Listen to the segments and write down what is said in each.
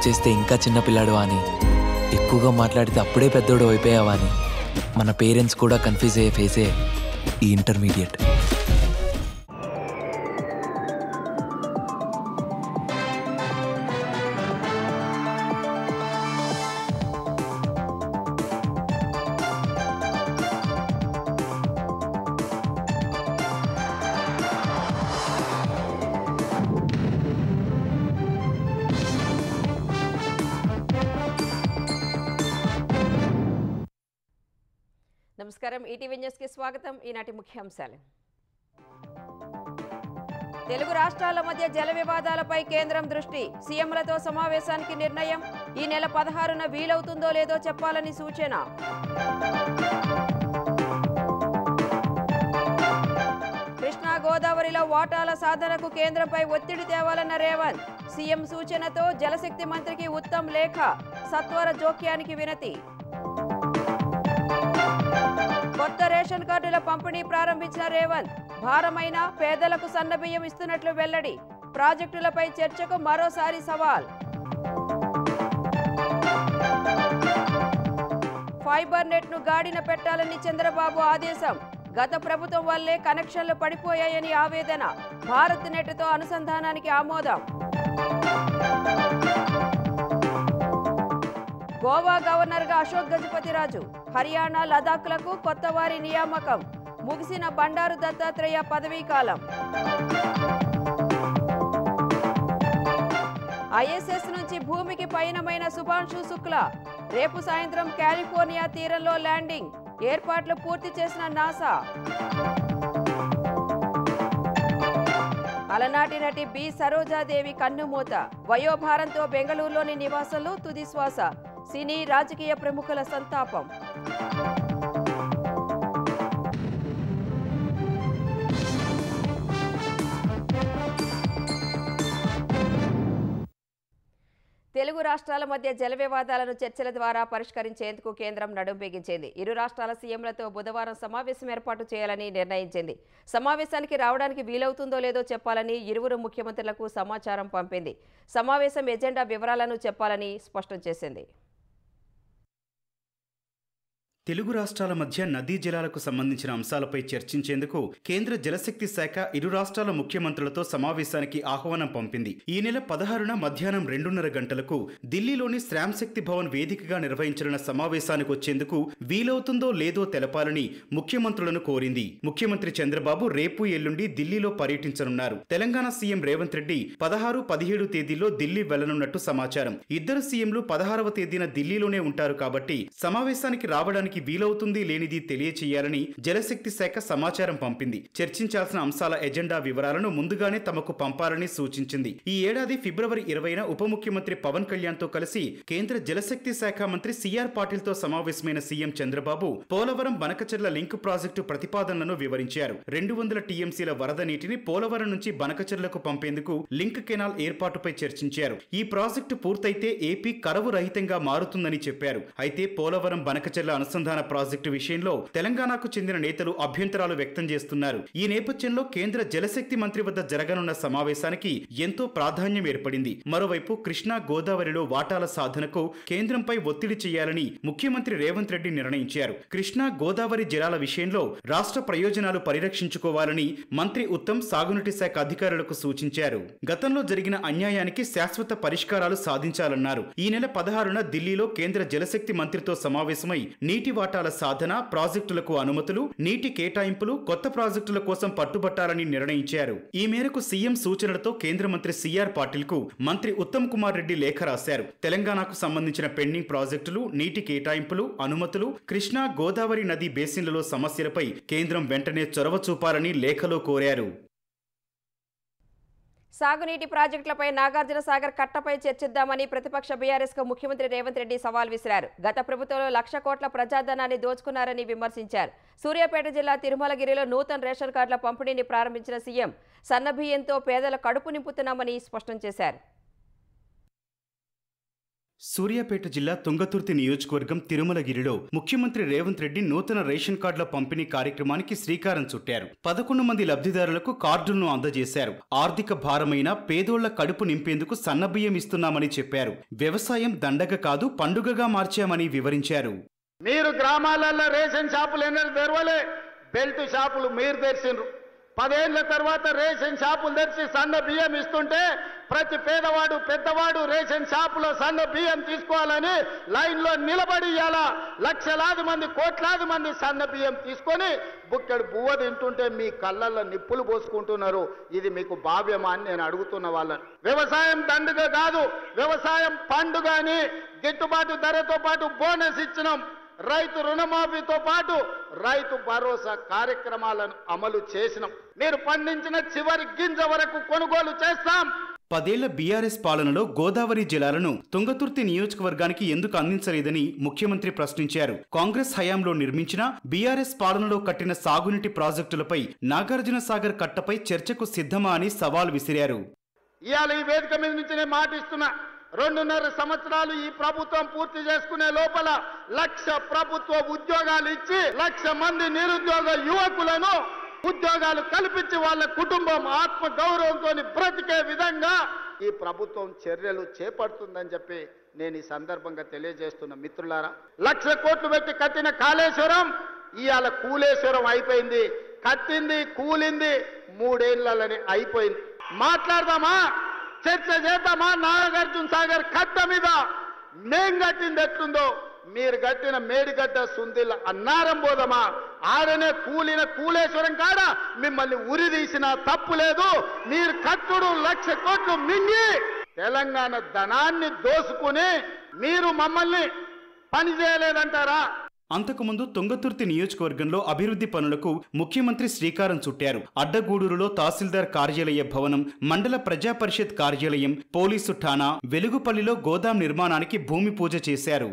చేస్తే ఇంకా చిన్నపిల్లాడు అని, ఎక్కువగా మాట్లాడితే అప్పుడే పెద్దోడు అయిపోయావా అని మన పేరెంట్స్ కూడా కన్ఫ్యూజ్ అయ్యే ఫేసే ఈ ఇంటర్మీడియట్. నమస్కారం, ఈటీవీ న్యూస్కి స్వాగతం. ఈనాటి ముఖ్యాంశాలు. తెలుగు రాష్ట్రాల మధ్య జల వివాదాలపై కేంద్రం దృష్టి, సీఎంలతో సమావేశానికి నిర్ణయం. ఈ నెల 16న వీలవుతుందో లేదో చెప్పాలని సూచన. కృష్ణా గోదావరిలో వాటాల సాధనకు కేంద్రంపై ఒత్తిడి తేవాలన్న రేవంత్. సీఎం సూచనతో జలశక్తి మంత్రికి ఉత్తమ్ లేఖ, సత్వర జోక్యానికి వినతి. కొత్త రేషన్ కార్డుల పంపిణీ ప్రారంభించిన రేవంత్. భారమైన పేదలకు సన్నబియ్యం ఇస్తున్నట్లు వెల్లడి. ప్రాజెక్టులపై చర్చకు మరోసారి సవాల్. ఫైబర్ నెట్ను గాడిన పెట్టాలని చంద్రబాబు ఆదేశం. గత ప్రభుత్వం వల్లే కనెక్షన్లు పడిపోయాయని ఆవేదన. భారత్ నెట్తో అనుసంధానానికి ఆమోదం. గోవా గవర్నర్గా అశోక్ గజపతిరాజు. హర్యానా, లదాఖ్లకు కొత్త వారి నియామకం. ముగిసిన బండారు దత్తాత్రేయ పదవీకాలం. ఐఎస్ఎస్ నుంచి భూమికి పయనమైన శుభాంశు శుక్లా. రేపు సాయంత్రం కాలిఫోర్నియా తీరంలో ల్యాండింగ్. ఏర్పాట్లు పూర్తి చేసిన నాసా. అలనాటి నటి బి సరోజాదేవి కన్నుమూత. వయోభారంతో బెంగళూరులోని నివాసంలో తుది శ్వాస. సినీ రాజకీయ ప్రముఖుల సంతాపం. తెలుగు రాష్ట్రాల మధ్య జల వివాదాలను చర్చల ద్వారా పరిష్కరించేందుకు కేంద్రం నడుం బిగించింది. ఇరు రాష్ట్రాల సీఎంలతో బుధవారం సమావేశం ఏర్పాటు చేయాలని నిర్ణయించింది. సమావేశానికి రావడానికి వీలవుతుందో లేదో చెప్పాలని ఇరువురు ముఖ్యమంత్రులకు సమాచారం పంపింది. సమావేశం ఎజెండా వివరాలను చెప్పాలని స్పష్టం చేసింది. తెలుగు రాష్ట్రాల మధ్య నదీ జలాలకు సంబంధించిన అంశాలపై చర్చించేందుకు కేంద్ర జలశక్తి శాఖ ఇరు రాష్ట్రాల ముఖ్యమంత్రులతో సమావేశానికి ఆహ్వానం పంపింది. ఈ నెల 16న మధ్యాహ్నం 2:30 గంటలకు ఢిల్లీలోని శ్రామ్శక్తి భవన్ వేదికగా నిర్వహించనున్న సమావేశానికి వచ్చేందుకు వీలవుతుందో లేదో తెలపాలని ముఖ్యమంత్రులను కోరింది. ముఖ్యమంత్రి చంద్రబాబు రేపు ఎల్లుండి ఢిల్లీలో పర్యటించనున్నారు. తెలంగాణ సీఎం రేవంత్ రెడ్డి 16, 17 తేదీల్లో ఢిల్లీ వెళ్లనున్నట్టు సమాచారం. ఇద్దరు సీఎంలు 16వ తేదీన ఢిల్లీలోనే ఉంటారు కాబట్టి సమావేశానికి రావడానికి వీలవుతుంది లేనిది తెలియచేయాలని జలశక్తి శాఖ సమాచారం పంపింది. చర్చించాల్సిన అంశాల ఎజెండా వివరాలను ముందుగానే తమకు పంపాలని సూచించింది. ఈ ఏడాది ఫిబ్రవరి 20న ఉప ముఖ్యమంత్రి పవన్ కళ్యాణ్ తో కలిసి కేంద్ర జలశక్తి శాఖ మంత్రి సిఆర్ పాటిల్ తో సమావేశమైన CM Chandrababu Polavaram Banakacherla link project ప్రతిపాదనలను వివరించారు. 200 టీఎంసీల వరద నీటిని పోలవరం నుంచి బనకచెర్లకు పంపేందుకు లింక్ కెనాల్ ఏర్పాటుపై చర్చించారు. ఈ ప్రాజెక్టు పూర్తయితే ఏపీ కరవు రహితంగా మారుతుందని చెప్పారు. అయితే పోలవరం బనకచెర్ల అనుసంధాన ప్రాజెక్టు విషయంలో తెలంగాణకు చెందిన నేతలు అభ్యంతరాలు వ్యక్తం చేస్తున్నారు. ఈ నేపథ్యంలో కేంద్ర జలశక్తి మంత్రి వద్ద జరగనున్న సమావేశానికి ఎంతో ప్రాధాన్యం ఏర్పడింది. మరోవైపు కృష్ణా గోదావరిలో వాటాల సాధనకు కేంద్రంపై ఒత్తిడి చేయాలని ముఖ్యమంత్రి రేవంత్ రెడ్డి నిర్ణయించారు. కృష్ణా గోదావరి జలాల విషయంలో రాష్ట్ర ప్రయోజనాలు పరిరక్షించుకోవాలని మంత్రి ఉత్తమ్ సాగునీటి శాఖ అధికారులకు సూచించారు. గతంలో జరిగిన అన్యాయానికి శాశ్వత పరిష్కారాలు సాధించాలన్నారు. ఈ నెల 16న ఢిల్లీలో కేంద్ర జలశక్తి మంత్రితో సమావేశమై నీటి వాటాల సాధన, ప్రాజెక్టులకు అనుమతులు, నీటి కేటాయింపులు, కొత్త ప్రాజెక్టుల కోసం పట్టుబట్టాలని నిర్ణయించారు. ఈ మేరకు సీఎం సూచనలతో కేంద్ర మంత్రి సిఆర్ పాటిల్ కు మంత్రి ఉత్తమ్ కుమార్ రెడ్డి లేఖ రాశారు. తెలంగాణకు సంబంధించిన పెండింగ్ ప్రాజెక్టులు, నీటి కేటాయింపులు, అనుమతులు, కృష్ణా గోదావరి నదీ బేసిన్లలో సమస్యలపై కేంద్రం వెంటనే చొరవ చూపాలని లేఖలో కోరారు. సాగునీటి ప్రాజెక్టులపై నాగార్జున సాగర్ కట్టపై చర్చిద్దామని ప్రతిపక్ష బీఆర్ఎస్కు ముఖ్యమంత్రి రేవంత్ రెడ్డి సవాల్ విసిరారు. గత ప్రభుత్వంలో 1,00,000 కోట్ల ప్రజాధనాన్ని దోచుకున్నారని విమర్శించారు. సూర్యాపేట జిల్లా తిరుమలగిరిలో నూతన రేషన్ కార్డుల పంపిణీని ప్రారంభించిన సీఎం సన్నబియ్యంతో పేదల కడుపు నింపుతున్నామని స్పష్టం చేశారు. సూర్యాపేట జిల్లా తుంగతుర్తి నియోజకవర్గం తిరుమలగిరిలో ముఖ్యమంత్రి రేవంత్ రెడ్డి నూతన రేషన్ కార్డుల పంపిణీ కార్యక్రమానికి శ్రీకారం చుట్టారు. 11 మంది లబ్ధిదారులకు కార్డులను అందజేశారు. ఆర్థిక భారమైన పేదోళ్ల కడుపు నింపేందుకు సన్నబియ్యం ఇస్తున్నామని చెప్పారు. వ్యవసాయం దండగ కాదు పండుగగా మార్చామని వివరించారు. మీరు గ్రామాలలో రేషన్ షాపులు ఎన్నడూ తెరవలే, బెల్ట్ షాపులు మీరు తెరిచిండ్రు. 10 ఏళ్ల తర్వాత రేషన్ షాపులు తెరిచి సన్న బియ్యం ఇస్తుంటే ప్రతి పేదవాడు పెద్దవాడు రేషన్ షాపులో సన్న బియ్యం తీసుకోవాలని లైన్లో నిలబడి ఇయ్యాల లక్షలాది మంది కోట్లాది మంది సన్న బియ్యం తీసుకొని బుక్కెడు బువ్వ తింటుంటే మీ కళ్ళల్లో నిప్పులు పోసుకుంటున్నారు. ఇది మీకు భావ్యమా అని నేను అడుగుతున్న వాళ్ళని. వ్యవసాయం దండుగ కాదు, వ్యవసాయం పండుగ అని గిట్టుబాటు ధరతో పాటు బోనస్ ఇచ్చినాం. రైతు రుణమాఫీతో పాటు రైతు భరోసా కార్యక్రమాలను అమలు చేసినాం. మీరు పండించిన చివరి గింజ వరకు కొనుగోలు చేస్తాం. 10 ఏళ్ల బీఆర్ఎస్ పాలనలో గోదావరి జలాలను తుంగతుర్తి నియోజకవర్గానికి ఎందుకు అందించలేదని ముఖ్యమంత్రి ప్రశ్నించారు. కాంగ్రెస్ హయాంలో నిర్మించిన బీఆర్ఎస్ పాలనలో కట్టిన సాగునీటి ప్రాజెక్టులపై నాగార్జున సాగర్ కట్టపై చర్చకు సిద్ధమా అని సవాల్ విసిరారు. ఇవాళ ఈ వేదిక మీద నుంచి నేను మాటిస్తున్నా, 2.5 సంవత్సరాలు ఈ ప్రభుత్వం పూర్తి చేసుకునే లోపల 1,00,000 ప్రభుత్వ ఉద్యోగాలు ఇచ్చి 1,00,000 మంది నిరుద్యోగ యువకులను ఉద్యోగాలు కల్పించి వాళ్ళ కుటుంబం ఆత్మ గౌరవంతో బ్రతికే విధంగా ఈ ప్రభుత్వం చర్యలు చేపడుతుందని చెప్పి నేను ఈ సందర్భంగా తెలియజేస్తున్న మిత్రులారా. 1,00,000 కోట్లు పెట్టి కట్టిన కాళేశ్వరం ఇవాళ కూలేశ్వరం అయిపోయింది. కట్టింది కూలింది 3 ఏళ్లలోనే అయిపోయింది. మాట్లాడదామా, చర్చ చేద్దామా? నాగార్జున సాగర్ కట్ట మీద మేం కట్టింది ఎట్లుందో మీరు కట్టిన మేడిగడ్డ సుందిల అన్నారం పోదమా? ఆడనే కూలిన కూలేశ్వరం కాడ మిమ్మల్ని ఉరి తీసిన తప్పు లేదు. మీరు కట్టుడు 1,00,000 కోట్లు మింగి తెలంగాణ ధనాన్ని దోసుకుని మీరు మమ్మల్ని పని చేయలేదంటారా? అంతకుముందు తుంగతుర్తి నియోజకవర్గంలో అభివృద్ధి పనులకు ముఖ్యమంత్రి శ్రీకారం చుట్టారు. అడ్డగూడూరులో తహసీల్దార్ కార్యాలయ భవనం, మండల ప్రజా పరిషత్ కార్యాలయం, పోలీసు ఠాణా, వెలుగుపల్లిలో గోదాం నిర్మాణానికి భూమి పూజ చేశారు.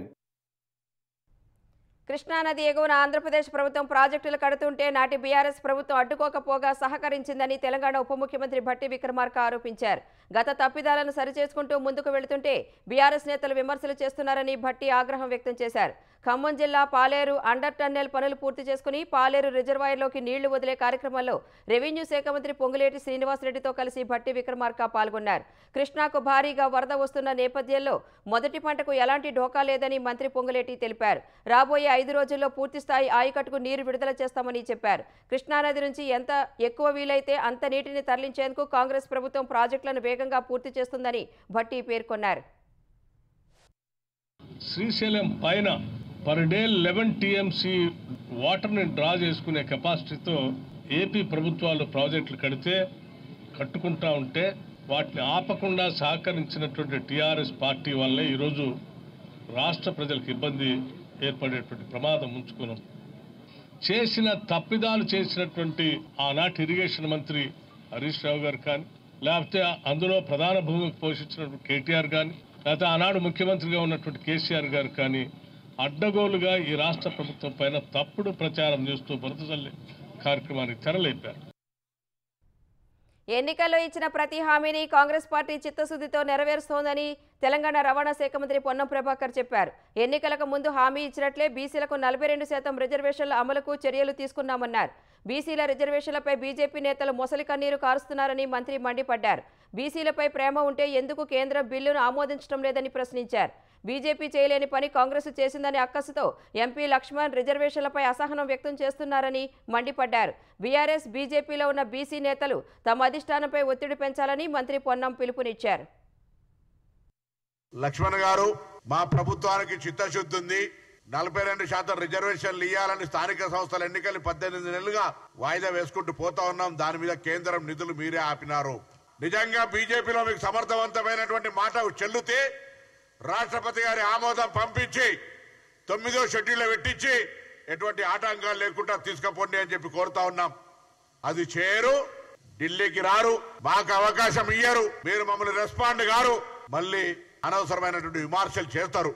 కృష్ణానది ఎగువన ఆంధ్రప్రదేశ్ ప్రభుత్వం ప్రాజెక్టులు కడుతుంటే నాటి బీఆర్ఎస్ ప్రభుత్వం అడ్డుకోకపోగా సహకరించిందని తెలంగాణ ఉప ముఖ్యమంత్రి భట్టి విక్రమార్క ఆరోపించారు. గత తప్పిదాలను సరిచేసుకుంటూ ముందుకు వెళుతుంటే బీఆర్ఎస్ నేతలు విమర్శలు చేస్తున్నారని భట్టి ఆగ్రహం వ్యక్తం చేశారు. ఖమ్మం జిల్లా పాలేరు అండర్ టన్నెల్ పనులు పూర్తి చేసుకుని పాలేరు రిజర్వాయర్లోకి నీళ్లు వదిలే కార్యక్రమంలో రెవెన్యూ శాఖ మంత్రి పొంగులేటి శ్రీనివాసరెడ్డితో కలిసి భట్టి విక్రమార్క పాల్గొన్నారు. కృష్ణాకు భారీగా వరద వస్తున్న నేపథ్యంలో మొదటి పంటకు ఎలాంటి ఢోకా లేదని మంత్రి పొంగులేటి తెలిపారు. రాబోయే 5 రోజుల్లో పూర్తిస్థాయి ఆయకట్టుకు నీరు విడుదల చేస్తామని చెప్పారు. కృష్ణానది నుంచి ఎంత ఎక్కువ వీలైతే అంత నీటిని తరలించేందుకు కాంగ్రెస్ ప్రభుత్వం ప్రాజెక్టులను వేగంగా పూర్తి చేస్తుందని భట్టి పేర్కొన్నారు. శ్రీశైలం పైన పర్ డే 11 TMC వాటర్ని డ్రా చేసుకునే కెపాసిటీతో ఏపీ ప్రభుత్వాలు ప్రాజెక్టులు కట్టుకుంటా ఉంటే వాటిని ఆపకుండా సహకరించినటువంటి టీఆర్ఎస్ పార్టీ వల్లే ఈరోజు రాష్ట్ర ప్రజలకు ఇబ్బంది ఏర్పడేటువంటి ప్రమాదం ఉంచుకున్నాం. చేసిన తప్పిదాలు చేసినటువంటి ఆనాటి ఇరిగేషన్ మంత్రి హరీష్ రావు గారు కానీ, లేకపోతే అందులో ప్రధాన భూమికి పోషించినటువంటి కేటీఆర్ కానీ, లేకపోతే ఆనాడు ముఖ్యమంత్రిగా ఉన్నటువంటి కేసీఆర్ గారు కానీ అడ్డగోలుగా ఈ రాష్ట్ర ప్రభుత్వం పైన తప్పుడు ప్రచారం చేస్తూ బురద చల్లే కార్యక్రమానికి తెరలేపారు. ఎన్నికల్లో ఇచ్చిన ప్రతి హామీని కాంగ్రెస్ పార్టీ చిత్తశుద్ధితో నెరవేరుస్తోందని తెలంగాణ రవాణా శాఖ మంత్రి పొన్నం ప్రభాకర్ చెప్పారు. ఎన్నికలకు ముందు హామీ ఇచ్చినట్లే బీసీలకు 42% రిజర్వేషన్ల అమలుకు చర్యలు తీసుకున్నామన్నారు. బీసీల రిజర్వేషన్లపై బీజేపీ నేతలు మొసలి కన్నీరు కారుస్తున్నారని మంత్రి మండిపడ్డారు. బీసీలపై ప్రేమ ఉంటే ఎందుకు కేంద్రం బిల్లును ఆమోదించడం లేదని ప్రశ్నించారు. బీజేపీ చేయలేని పని కాంగ్రెస్ చేసిందని అక్కసుతో ఎంపీ లక్ష్మణ్ రిజర్వేషన్లపై అసహనం వ్యక్తం చేస్తున్నారని మండిపడ్డారు. బీఆర్ఎస్ బీజేపీలో ఉన్న బీసీ నేతలు తమ అధిష్టానంపై ఒత్తిడి పెంచాలని మంత్రి పొన్నం పిలుపునిచ్చారు. లక్ష్మణ్ గారు, మా ప్రభుత్వానికి చిత్తశుద్ధి ఉంది. 42% రిజర్వేషన్లు ఇవ్వాలని స్థానిక సంస్థల ఎన్నికలు 18 నెలలుగా వాయిదా వేసుకుంటూ పోతా ఉన్నాం. దాని మీద కేంద్రం నిధులు మీరే ఆపినారు. నిజంగా బీజేపీలో మీకు సమర్థవంతమైనటువంటి మాట చెల్లుతే రాష్ట్రపతి గారి ఆమోదం పంపించి 9వ షెడ్యూల్లో పెట్టించి ఎటువంటి ఆటంకాలు లేకుండా తీసుకుపోండి అని చెప్పి కోరుతా ఉన్నాం. అది చేయరు, ఢిల్లీకి రారు, మాకు అవకాశం ఇయ్యరు, మీరు మమ్మల్ని రెస్పాండ్ గారు, మళ్ళీ అనవసరమైనటువంటి విమర్శలు చేస్తారు.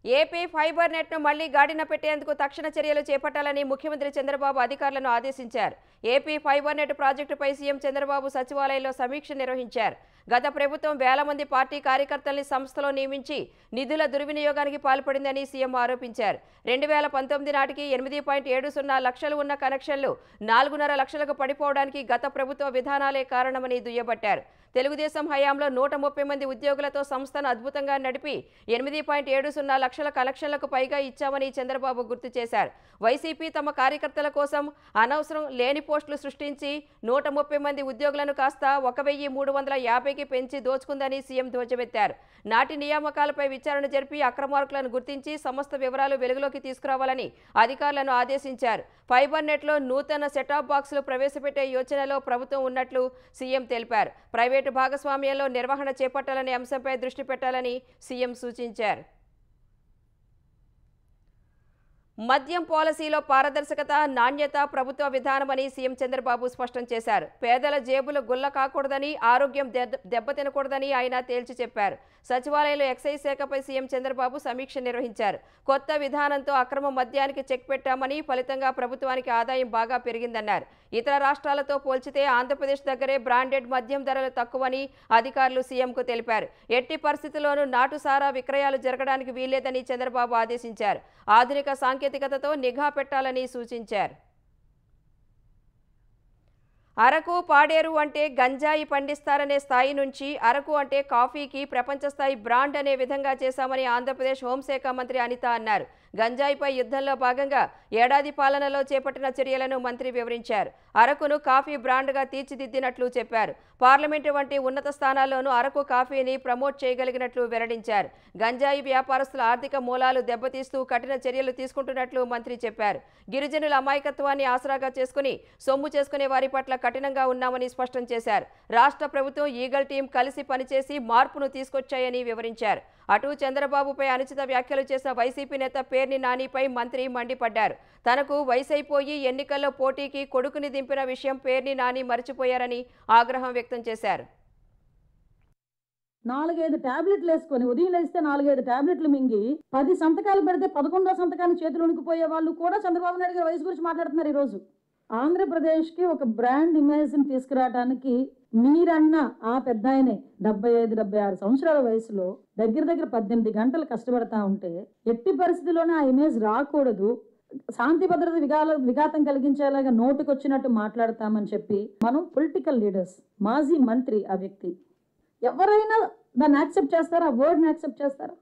ఏపీ ఫైబర్ నెట్ను మళ్లీ గాడిన పెట్టేందుకు తక్షణ చర్యలు చేపట్టాలని ముఖ్యమంత్రి చంద్రబాబు అధికారులను ఆదేశించారు. ఏపీ ఫైబర్ నెట్ ప్రాజెక్టుపై సీఎం చంద్రబాబు సచివాలయంలో సమీక్ష నిర్వహించారు. గత ప్రభుత్వం వేల మంది పార్టీ కార్యకర్తల్ని సంస్థలో నియమించి నిధుల దుర్వినియోగానికి పాల్పడిందని సీఎం ఆరోపించారు. 2019 నాటికి 8.70 లక్షలు ఉన్న కనెక్షన్లు 4.5 లక్షలకు పడిపోవడానికి గత ప్రభుత్వ విధానాలే కారణమని దుయ్యబట్టారు. తెలుగుదేశం హయాంలో 130 మంది ఉద్యోగులతో సంస్థను అద్భుతంగా నడిపి 8.70 లక్షల కనెక్షన్లకు పైగా ఇచ్చామని చంద్రబాబు గుర్తు చేశారు. వైసీపీ తమ కార్యకర్తల కోసం అనవసరం లేని పోస్టులు సృష్టించి 130 మంది ఉద్యోగులను కాస్త 1350కి పెంచి దోచుకుందని సీఎం ధ్వజమెత్తారు. నాటి నియామకాలపై విచారణ జరిపి అక్రమార్కులను గుర్తించి సమస్త వివరాలు వెలుగులోకి తీసుకురావాలని అధికారులను ఆదేశించారు. ఫైబర్ నెట్లో నూతన సెటాప్ బాక్సులు ప్రవేశపెట్టే యోచనలో ప్రభుత్వం ఉన్నట్లు సీఎం తెలిపారు. ప్రైవేటు భాగస్వామ్యంలో నిర్వహణ చేపట్టాలనే అంశంపై దృష్టి పెట్టాలని సీఎం సూచించారు. మద్యం పాలసీలో పారదర్శకత, నాణ్యత ప్రభుత్వ విధానమని సీఎం చంద్రబాబు స్పష్టం చేశారు. పేదల జేబులు గుల్ల కాకూడదని, ఆరోగ్యం దెబ్బతినకూడదని ఆయన తేల్చి చెప్పారు. సచివాలయంలో ఎక్సైజ్ శాఖపై సీఎం చంద్రబాబు సమీక్ష నిర్వహించారు. కొత్త విధానంతో అక్రమ మద్యానికి చెక్ పెట్టామని, ఫలితంగా ప్రభుత్వానికి ఆదాయం బాగా పెరిగిందన్నారు. ఇతర రాష్ట్రాలతో పోల్చితే ఆంధ్రప్రదేశ్ దగ్గరే బ్రాండెడ్ మద్యం ధరలు తక్కువని అధికారులు సీఎంకు తెలిపారు. ఎట్టి పరిస్థితుల్లోనూ నాటుసారా విక్రయాలు జరగడానికి వీల్లేదని చంద్రబాబు ఆదేశించారు. ఆధునిక సాంకేతికతతో నిఘా పెట్టాలని సూచించారు. అరకు, పాడేరు అంటే గంజాయి పండిస్తారనే స్థాయి నుంచి అరకు అంటే కాఫీకి ప్రపంచ స్థాయి బ్రాండ్ అనే విధంగా చేశామని ఆంధ్రప్రదేశ్ హోంశాఖ మంత్రి అనిత అన్నారు. గంజాయిపై యుద్ధంలో భాగంగా ఏడాది పాలనలో చేపట్టిన చర్యలను మంత్రి వివరించారు. అరకును కాఫీ బ్రాండ్గా తీర్చిదిద్దినట్లు చెప్పారు. పార్లమెంటు వంటి ఉన్నత స్థానాల్లోనూ అరకు కాఫీని ప్రమోట్ చేయగలిగినట్లు వెల్లడించారు. గంజాయి వ్యాపారస్తుల ఆర్థిక మూలాలు దెబ్బతీస్తూ కఠిన చర్యలు తీసుకుంటున్నట్లు మంత్రి చెప్పారు. గిరిజనుల అమాయకత్వాన్ని ఆసరాగా చేసుకుని సొమ్ము చేసుకునే వారి పట్ల కఠినంగా ఉన్నామని స్పష్టం చేశారు. రాష్ట్ర ప్రభుత్వం, ఈగల్ టీం కలిసి పనిచేసి మార్పును తీసుకొచ్చాయని వివరించారు. అటు చంద్రబాబుపై అనుచిత వ్యాఖ్యలు చేసిన వైసీపీ నేత పేర్ని నానిపై మంత్రి మండిపడ్డారు. తనకు వయసైపోయి ఎన్నికల్లో పోటీకి కొడుకుని దింపిన విషయం పేర్ని నాని మర్చిపోయారని ఆగ్రహం వ్యక్తం చేశారు. 4-5 టాబ్లెట్లు వేసుకొని ఉదయం లేస్తే 4-5 టాబ్లెట్లు మింగి 10 సంతకాలు పెడితే 11వ సంతకాన్ని చేతులు వణికిపోయే వాళ్ళు కూడా చంద్రబాబు నాయుడు గారి వయసు గురించి మాట్లాడుతున్నారు. ఈరోజు ఆంధ్రప్రదేశ్కి ఒక బ్రాండ్ ఇమేజ్ని తీసుకురావడానికి మీరన్న ఆ పెద్ద ఆయనే 75-76 సంవత్సరాల వయసులో దగ్గర 18 గంటలు కష్టపడతా ఉంటే ఎట్టి పరిస్థితుల్లోనే ఆ ఇమేజ్ రాకూడదు, శాంతి భద్రత విఘాతం కలిగించేలాగా నోటుకొచ్చినట్టు మాట్లాడతామని చెప్పి మనం పొలిటికల్ లీడర్స్, మాజీ మంత్రి ఆ వ్యక్తి ఎవరైనా దాన్ని యాక్సెప్ట్ చేస్తారా? ఆ వర్డ్ని యాక్సెప్ట్ చేస్తారా?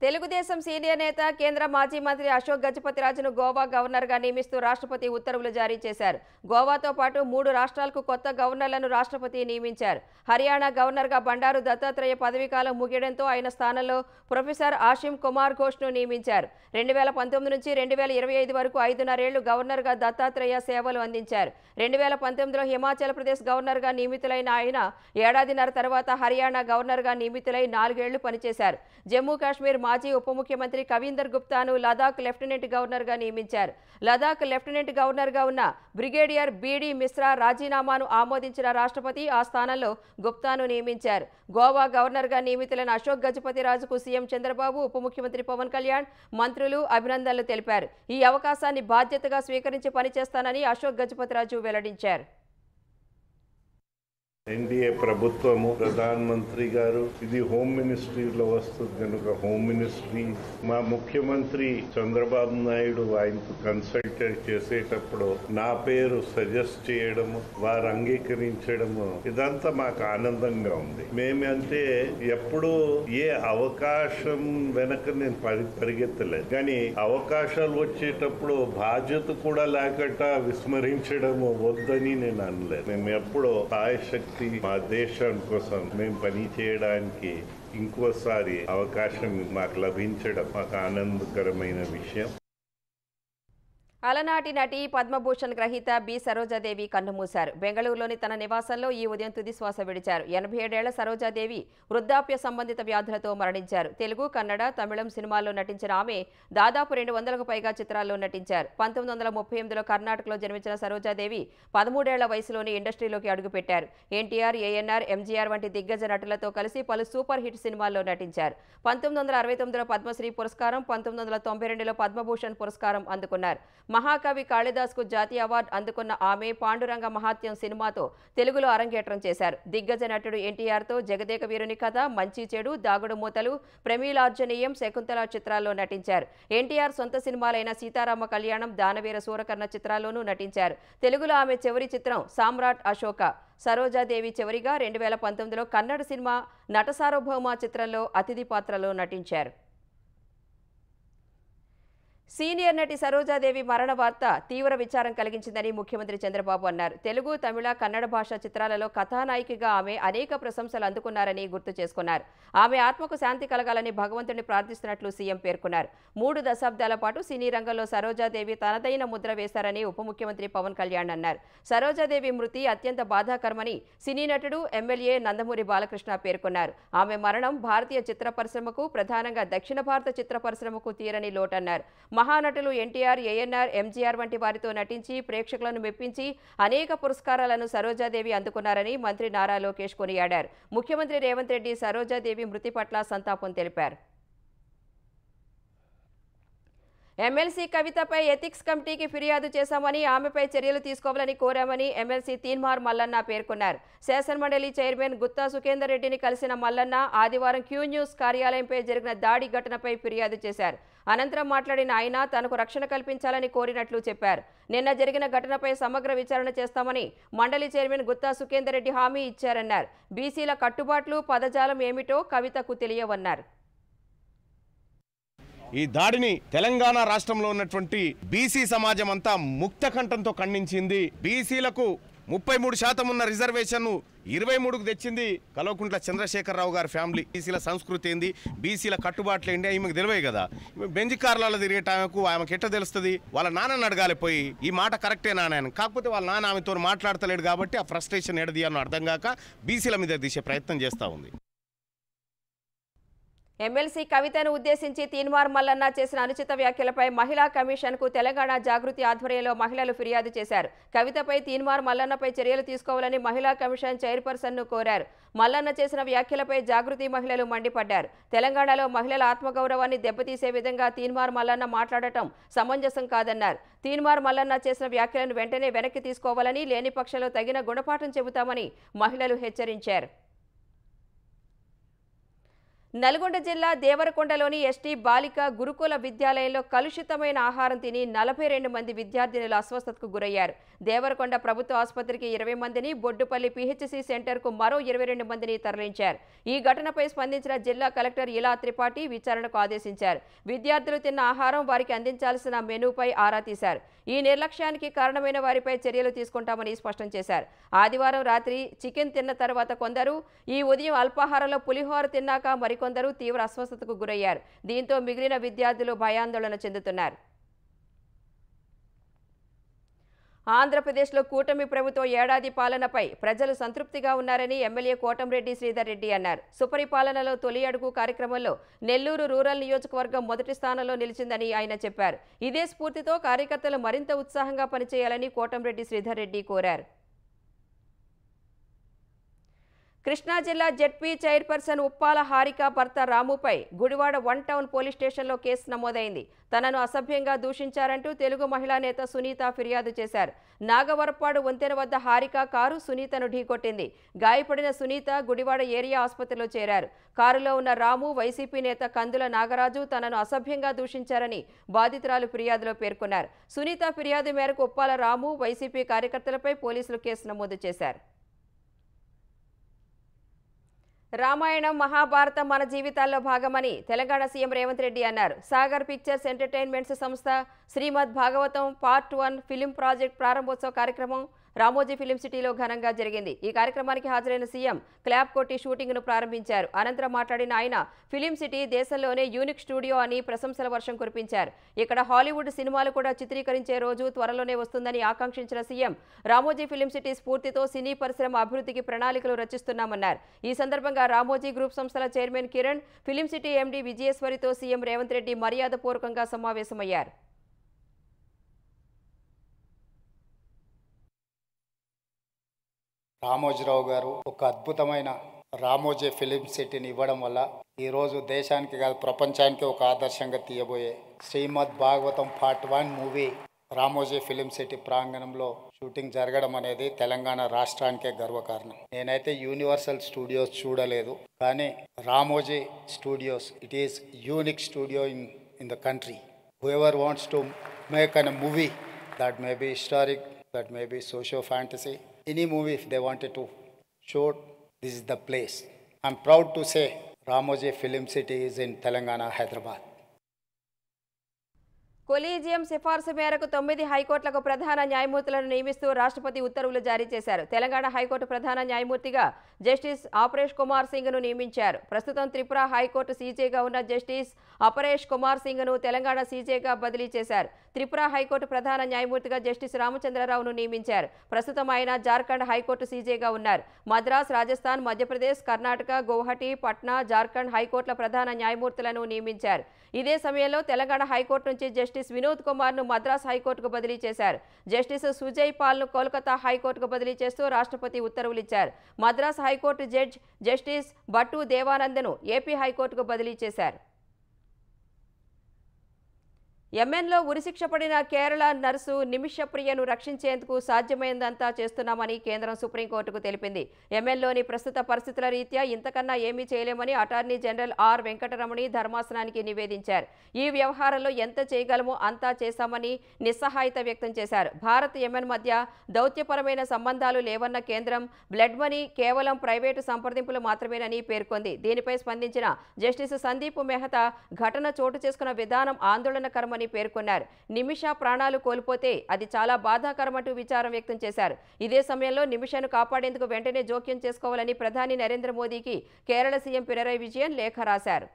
తెలుగుదేశం సీనియర్ నేత, కేంద్ర మాజీ మంత్రి అశోక్ గజపతిరాజును గోవా గవర్నర్గా నియమిస్తూ రాష్ట్రపతి ఉత్తర్వులు జారీ చేశారు. గోవాతో పాటు 3 రాష్ట్రాలకు కొత్త గవర్నర్లను రాష్ట్రపతి నియమించారు. హర్యానా గవర్నర్గా బండారు దత్తాత్రేయ పదవీకాలం ముగియడంతో ఆయన స్థానంలో ప్రొఫెసర్ ఆషిమ్ కుమార్ ఘోష్ను నియమించారు. 2019 నుంచి 2025 వరకు 5.5 ఏళ్లు గవర్నర్గా దత్తాత్రేయ సేవలు అందించారు. 2019లో హిమాచల్ ప్రదేశ్ గవర్నర్గా నియమితులైన ఆయన ఏడాదిన్నర తర్వాత హర్యానా గవర్నర్గా నియమితులై 4 ఏళ్లు పనిచేశారు. జమ్మూ కాశ్మీర్ మాజీ ఉప ముఖ్యమంత్రి కవీందర్ గుప్తాను లదాఖ్ లెఫ్టినెంట్ గవర్నర్గా నియమించారు. లదాఖ్ లెఫ్టినెంట్ గవర్నర్గా ఉన్న బ్రిగేడియర్ బీడీ మిశ్రా రాజీనామాను ఆమోదించిన రాష్ట్రపతి ఆ స్థానంలో గుప్తాను నియమించారు. గోవా గవర్నర్గా నియమితులైన అశోక్ గజపతిరాజుకు సీఎం చంద్రబాబు, ఉప ముఖ్యమంత్రి పవన్ కళ్యాణ్, మంత్రులు అభినందనలు తెలిపారు. ఈ అవకాశాన్ని బాధ్యతగా స్వీకరించి పనిచేస్తానని అశోక్ గజపతిరాజు వెల్లడించారు. ఎన్డీఏ ప్రభుత్వము, ప్రధానమంత్రి గారు ఇది హోమ్ మినిస్ట్రీలో వస్తుంది కనుక హోమ్ మినిస్ట్రీ, మా ముఖ్యమంత్రి చంద్రబాబు నాయుడు ఆయనకు కన్సల్ట్ చేసేటప్పుడు నా పేరు సజెస్ట్ చేయడము, వారు అంగీకరించడము, ఇదంతా మాకు ఆనందంగా ఉంది. మేమంటే ఎప్పుడూ ఏ అవకాశం వెనక నేను పరిగెత్తలేదు, కానీ అవకాశాలు వచ్చేటప్పుడు బాధ్యత కూడా లేకుండా విస్మరించడము వద్దని నేను అనలేదు. మేము ఎప్పుడూ సాయశక్తి మా దేశం కోసం మేము పని చేయడానికి ఇంకోసారి అవకాశం మాకు లభించడం మాకు ఆనందకరమైన విషయం. అలనాటి నటి పద్మభూషణ్ గ్రహీత బి సరోజాదేవి కన్నుమూశారు. బెంగళూరులోని తన నివాసంలో ఈ ఉదయం తుది శ్వాస విడిచారు. 87 ఏళ్ల సరోజాదేవి వృద్ధాప్య సంబంధిత వ్యాధులతో మరణించారు. తెలుగు, కన్నడ, తమిళం సినిమాల్లో నటించిన ఆమె దాదాపు 200కు పైగా చిత్రాల్లో నటించారు. 1938లో కర్ణాటకలో జన్మించిన సరోజాదేవి 13 ఏళ్ల వయసులోని ఇండస్ట్రీలోకి అడుగుపెట్టారు. ఎన్టీఆర్, ఏఎన్ఆర్, ఎంజీఆర్ వంటి దిగ్గజ నటులతో కలిసి పలు సూపర్ హిట్ సినిమాల్లో నటించారు. 1969లో పద్మశ్రీ పురస్కారం, 1992లో పద్మభూషణ్ పురస్కారం అందుకున్నారు. మహాకవి కాళిదాస్కు జాతీయ అవార్డు అందుకున్న ఆమె పాండురంగ మహాత్యం సినిమాతో తెలుగులో అరంగేట్రం చేశారు. దిగ్గజ నటుడు ఎన్టీఆర్తో జగదేక వీరుని కథ, మంచి చెడు, దాగుడు మూతలు, ప్రమీలార్జనీయం, శకుంతల చిత్రాల్లో నటించారు. ఎన్టీఆర్ సొంత సినిమాలైన సీతారామ కళ్యాణం, దానవీర సూరకర్ణ చిత్రాల్లోనూ నటించారు. తెలుగులో ఆమె చివరి చిత్రం సామ్రాట్ అశోక. సరోజాదేవి చివరిగా 2019లో కన్నడ సినిమా నటసార్వభౌమ చిత్రంలో అతిథి పాత్రలో నటించారు. సీనియర్ నటి సరోజాదేవి మరణ వార్త తీవ్ర విచారం కలిగించిందని ముఖ్యమంత్రి చంద్రబాబు అన్నారు. తెలుగు, తమిళ, కన్నడ భాషా చిత్రాలలో కథానాయికగా ఆమె అనేక ప్రశంసలు అందుకున్నారని గుర్తు చేసుకున్నారు. ఆమె ఆత్మకు శాంతి కలగాలని భగవంతుని ప్రార్థిస్తున్నట్లు సీఎం పేర్కొన్నారు. 3 దశాబ్దాల పాటు సినీ రంగంలో సరోజాదేవి తనదైన ముద్ర వేశారని ఉప ముఖ్యమంత్రి పవన్ కళ్యాణ్ అన్నారు. సరోజాదేవి మృతి అత్యంత బాధాకరమని సినీ నటుడు, ఎమ్మెల్యే నందమూరి బాలకృష్ణ పేర్కొన్నారు. ఆమె మరణం భారతీయ చిత్ర పరిశ్రమకు, ప్రధానంగా దక్షిణ భారత చిత్ర పరిశ్రమకు తీరని లోటన్నారు. మహానటులు ఎన్టీఆర్, ఏఎన్ఆర్, ఎంజీఆర్ వంటి వారితో నటించి ప్రేక్షకులను మెప్పించి అనేక పురస్కారాలను సరోజాదేవి అందుకున్నారని మంత్రి నారా లోకేష్ కొనియాడారు. ముఖ్యమంత్రి రేవంత్ రెడ్డి సరోజాదేవి మృతి పట్ల సంతాపం తెలిపారు. ఎమ్మెల్సీ కవితపై ఎథిక్స్ కమిటీకి ఫిర్యాదు చేశామని, ఆమెపై చర్యలు తీసుకోవాలని కోరామని ఎమ్మెల్సీ తీన్మార్ మల్లన్న పేర్కొన్నారు. శాసనమండలి చైర్మన్ గుత్తా సుఖేందర్ రెడ్డిని కలిసిన మల్లన్న ఆదివారం క్యూ న్యూస్ కార్యాలయంపై జరిగిన దాడి ఘటనపై ఫిర్యాదు చేశారు. అనంతరం మాట్లాడిన ఆయన తనకు రక్షణ కల్పించాలని కోరినట్లు చెప్పారు. నిన్న జరిగిన ఘటనపై సమగ్ర విచారణ చేస్తామని మండలి చైర్మన్ గుత్తా సుఖేందర్ రెడ్డి హామీ ఇచ్చారన్నారు. బీసీల కట్టుబాట్లు, పదజాలం ఏమిటో కవితకు తెలియవన్నారు. ఈ దాడిని తెలంగాణ రాష్ట్రంలో ఉన్నటువంటి బీసీ సమాజం అంతా ముక్తకంఠంతో ఖండించింది. బీసీలకు 33% ఉన్న రిజర్వేషన్ 23కు తెచ్చింది కల్వకుంట్ల చంద్రశేఖరరావు గారి ఫ్యామిలీ. బీసీల సంస్కృతి ఏంది, బీసీల కట్టుబాట్లు ఏంటి ఈమెకు తెలివే కదా. బెంజ్ కార్లలో తిరిగేటామెకు ఆమెకు ఎట్లా తెలుస్తుంది? వాళ్ళ నాన్నని అడగాలి పోయి, ఈ మాట కరెక్టే నాన్న. కాకపోతే వాళ్ళ నాన్న ఆమెతో మాట్లాడతలేడు కాబట్టి ఆ ఫ్రస్ట్రేషన్ ఎడదీయాలని అర్థం కాక బీసీల మీద తీసే ప్రయత్నం చేస్తూ ఉంది. ఎమ్మెల్సీ కవితను ఉద్దేశించి తీన్మార్ మల్లన్న చేసిన అనుచిత వ్యాఖ్యలపై మహిళా కమిషన్కు తెలంగాణ జాగృతి ఆధ్వర్యంలో మహిళలు ఫిర్యాదు చేశారు. కవితపై తీన్మార్ మల్లన్నపై చర్యలు తీసుకోవాలని మహిళా కమిషన్ చైర్పర్సన్ను కోరారు. మల్లన్న చేసిన వ్యాఖ్యలపై జాగృతి మహిళలు మండిపడ్డారు. తెలంగాణలో మహిళల ఆత్మగౌరవాన్ని దెబ్బతీసే విధంగా తీన్మార్ మల్లన్న మాట్లాడటం సమంజసం కాదన్నారు. తీన్మార్ మల్లన్న చేసిన వ్యాఖ్యలను వెంటనే వెనక్కి తీసుకోవాలని, లేని పక్షంలో తగిన గుణపాఠం చెబుతామని మహిళలు హెచ్చరించారు. నల్గొండ జిల్లా దేవరకొండలోని ఎస్టీ బాలిక గురుకుల విద్యాలయంలో కలుషితమైన ఆహారం తిని 42 మంది విద్యార్థినులు అస్వస్థతకు గురయ్యారు. దేవరకొండ ప్రభుత్వ ఆసుపత్రికి 20 మందిని, బొడ్డుపల్లి పీహెచ్సీ సెంటర్కు మరో 22 మందిని తరలించారు. ఈ ఘటనపై స్పందించిన జిల్లా కలెక్టర్ ఇలా త్రిపాఠి విచారణకు ఆదేశించారు. విద్యార్థులు తిన్న ఆహారం, వారికి అందించాల్సిన మెనూపై ఆరా తీశారు. ఈ నిర్లక్ష్యానికి కారణమైన వారిపై చర్యలు తీసుకుంటామని స్పష్టం చేశారు. ఆదివారం రాత్రి చికెన్ తిన్న తర్వాత కొందరు, ఈ ఉదయం అల్పాహారంలో పులిహోర తిన్నాక మరికొందరు తీవ్ర అస్వస్థతకు గురయ్యారు. దీంతో మిగిలిన విద్యార్థులు భయాందోళన చెందుతున్నారు. ఆంధ్రప్రదేశ్లో కూటమి ప్రభుత్వ ఏడాది పాలనపై ప్రజలు సంతృప్తిగా ఉన్నారని ఎమ్మెల్యే కోటంరెడ్డి శ్రీధర్ రెడ్డి అన్నారు. సుపరిపాలనలో తొలి అడుగు కార్యక్రమంలో నెల్లూరు రూరల్ నియోజకవర్గం మొదటి స్థానంలో నిలిచిందని ఆయన చెప్పారు. ఇదే స్ఫూర్తితో కార్యకర్తలు మరింత ఉత్సాహంగా పనిచేయాలని కోటంరెడ్డి శ్రీధర్ రెడ్డి కోరారు. కృష్ణా జిల్లా జెడ్పీ చైర్పర్సన్ ఉప్పాల హారిక భర్త రాముపై గుడివాడ 1 టౌన్ పోలీస్ స్టేషన్లో కేసు నమోదైంది. తనను అసభ్యంగా దూషించారంటూ తెలుగు మహిళా నేత సునీత ఫిర్యాదు చేశారు. నాగవరపాడు వంతెన వద్ద హారిక కారు సునీతను ఢీకొట్టింది. గాయపడిన సునీత గుడివాడ ఏరియా ఆసుపత్రిలో చేరారు. కారులో ఉన్న రాము, వైసీపీ నేత కందుల నాగరాజు తనను అసభ్యంగా దూషించారని బాధితురాలు ఫిర్యాదులో పేర్కొన్నారు. సునీత ఫిర్యాదు మేరకు ఉప్పాల రాము, వైసీపీ కార్యకర్తలపై పోలీసులు కేసు నమోదు చేశారు. రామాయణం, మహాభారతం మన జీవితాల్లో భాగమని తెలంగాణ సీఎం రేవంత్ రెడ్డి అన్నారు. సాగర్ పిక్చర్స్ ఎంటర్టైన్మెంట్స్ సంస్థ శ్రీమద్ భాగవతం పార్ట్ 1 ఫిలిం ప్రాజెక్ట్ ప్రారంభోత్సవ కార్యక్రమం రామోజీ ఫిలిం సిటీలో ఘనంగా జరిగింది. ఈ కార్యక్రమానికి హాజరైన సీఎం క్లాప్ కొట్టి షూటింగ్ను ప్రారంభించారు. అనంతరం మాట్లాడిన ఆయన ఫిలిం సిటీ దేశంలోనే యూనిక్ స్టూడియో అని ప్రశంసల వర్షం కురిపించారు. ఇక్కడ హాలీవుడ్ సినిమాలు కూడా చిత్రీకరించే రోజు త్వరలోనే వస్తుందని ఆకాంక్షించిన సీఎం రామోజీ ఫిలిం సిటీ స్ఫూర్తితో సినీ పరిశ్రమ అభివృద్ధికి ప్రణాళికలు రచిస్తున్నామన్నారు. ఈ సందర్భంగా రామోజీ గ్రూప్ సంస్థల chairman Kiran, film city MD విజయేశ్వరితో సీఎం రేవంత్ రెడ్డి మర్యాదపూర్వకంగా సమావేశమయ్యారు. రామోజీరావు గారు ఒక అద్భుతమైన రామోజీ ఫిలిం సిటీని ఇవ్వడం వల్ల ఈరోజు దేశానికి కాదు ప్రపంచానికి ఒక ఆదర్శంగా తీయబోయే Srimad Bhagavatam part 1 movie Ramoji film city ప్రాంగణంలో షూటింగ్ జరగడం అనేది తెలంగాణ రాష్ట్రానికే గర్వకారణం. నేనైతే యూనివర్సల్ స్టూడియోస్ చూడలేదు, కానీ Ramoji studios it is unique studio in the country. whoever wants to make a movie that may be historic, that may be socio-fantasy, any movie if they wanted to shoot, this is the place. I'm proud to say Ramoji Film City is in Telangana, Hyderabad. Collegium సిఫార్సు మేరకు 9 హైకోర్టులకు ప్రధాన న్యాయమూర్తులను నియమిస్తూ రాష్ట్రపతి ఉత్తర్వులు జారీ చేశారు. Telangana high court ప్రధాన న్యాయమూర్తిగా జస్టిస్ అపరేష్ కుమార్ సింగ్ను నియమించారు. ప్రస్తుతం త్రిపుర హైకోర్టు సీజేగా ఉన్న జస్టిస్ అపరేష్ కుమార్ సింగ్ను తెలంగాణ సీజేగా బదిలీ చేశారు. త్రిపుర హైకోర్టు ప్రధాన న్యాయమూర్తిగా జస్టిస్ రామచంద్రరావును నియమించారు. ప్రస్తుతం ఆయన జార్ఖండ్ హైకోర్టు సీజేగా ఉన్నారు. మద్రాస్, రాజస్థాన్, మధ్యప్రదేశ్, కర్ణాటక, గౌహటి, పట్నా, జార్ఖండ్ హైకోర్టుల ప్రధాన న్యాయమూర్తులను నియమించారు. ఇదే సమయంలో తెలంగాణ హైకోర్టు నుంచి జస్టిస్ వినోద్ కుమార్ను మద్రాస్ హైకోర్టుకు బదిలీ చేశారు. జస్టిస్ సుజయ్ పాల్ను కోల్కతా హైకోర్టుకు బదిలీ చేస్తూ రాష్ట్రపతి ఉత్తర్వులు ఇచ్చారు. Madras high court judge justice Bhattu దేవానందను ఏపీ హైకోర్టుకు బదిలీ చేశారు. యెమెన్లో ఉరిశిక్ష పడిన కేరళ నర్సు నిమిషప్రియను రక్షించేందుకు సాధ్యమైనంతా చేస్తున్నామని కేంద్రం సుప్రీంకోర్టుకు తెలిపింది. యెమెన్లోని ప్రస్తుత పరిస్థితుల రీత్యా ఇంతకన్నా ఏమీ చేయలేమని అటార్నీ జనరల్ ఆర్ వెంకటరమణి ధర్మాసనానికి నివేదించారు. ఈ వ్యవహారంలో ఎంత చేయగలమో అంతా చేశామని నిస్సహాయత వ్యక్తం చేశారు. భారత్ యెమెన్ మధ్య దౌత్యపరమైన సంబంధాలు లేవన్న కేంద్రం బ్లడ్ మనీ కేవలం ప్రైవేటు సంప్రదింపులు మాత్రమేనని పేర్కొంది. దీనిపై స్పందించిన జస్టిస్ సందీప్ మెహతా ఘటన చోటు చేసుకున్న విధానం ఆందోళనకరమని పేర్కొన్నారు. నిమిష ప్రాణాలు కోల్పోతే అది చాలా బాధాకరమంటూ విచారం వ్యక్తం చేశారు. ఇదే సమయంలో నిమిషను కాపాడేందుకు వెంటనే జోక్యం చేసుకోవాలని ప్రధాని నరేంద్ర మోదీకి కేరళ సీఎం పినరయ్ విజయన్ లేఖ రాశారు.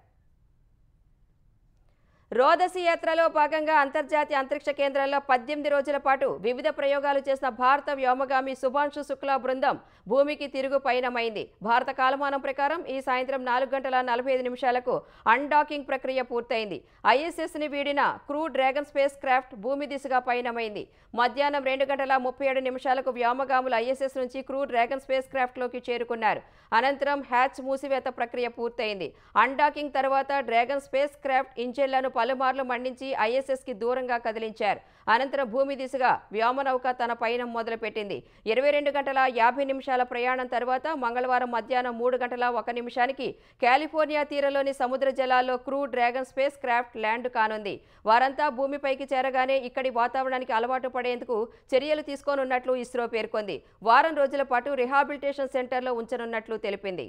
రోదసి యాత్రలో భాగంగా అంతర్జాతీయ అంతరిక్ష కేంద్రంలో 18 రోజుల పాటు వివిధ ప్రయోగాలు చేసిన భారత వ్యోమగామి శుభాంశు శుక్లా బృందం భూమికి తిరుగు పయనమైంది. భారత కాలమానం ప్రకారం ఈ సాయంత్రం 4:45 అన్డాకింగ్ ప్రక్రియ పూర్తయింది. ఐఎస్ఎస్ని వీడిన క్రూ డ్రాగన్ స్పేస్ క్రాఫ్ట్ భూమి దిశగా పయనమైంది. మధ్యాహ్నం 2:37 వ్యోమగాములు ఐఎస్ఎస్ నుంచి క్రూ డ్రాగన్ స్పేస్ క్రాఫ్ట్లోకి చేరుకున్నారు. అనంతరం హ్యాచ్ మూసివేత ప్రక్రియ పూర్తయింది. అన్డాకింగ్ తర్వాత డ్రాగన్ స్పేస్ క్రాఫ్ట్ ఇంజిన్లను పలుమార్లు మండించి ఐఎస్ఎస్కి దూరంగా కదిలించారు. అనంతరం భూమి దిశగా వ్యోమనౌక తన పయనం మొదలుపెట్టింది. 22:50 ప్రయాణం తర్వాత మంగళవారం మధ్యాహ్నం 3:01 కాలిఫోర్నియా తీరంలోని సముద్ర జలాల్లో crew dragon space craft land కానుంది. వారంతా భూమిపైకి చేరగానే ఇక్కడి వాతావరణానికి అలవాటు పడేందుకు చర్యలు తీసుకోనున్నట్లు ఇస్రో పేర్కొంది. వారం రోజుల పాటు రిహాబిలిటేషన్ సెంటర్లో ఉంచనున్నట్లు తెలిపింది.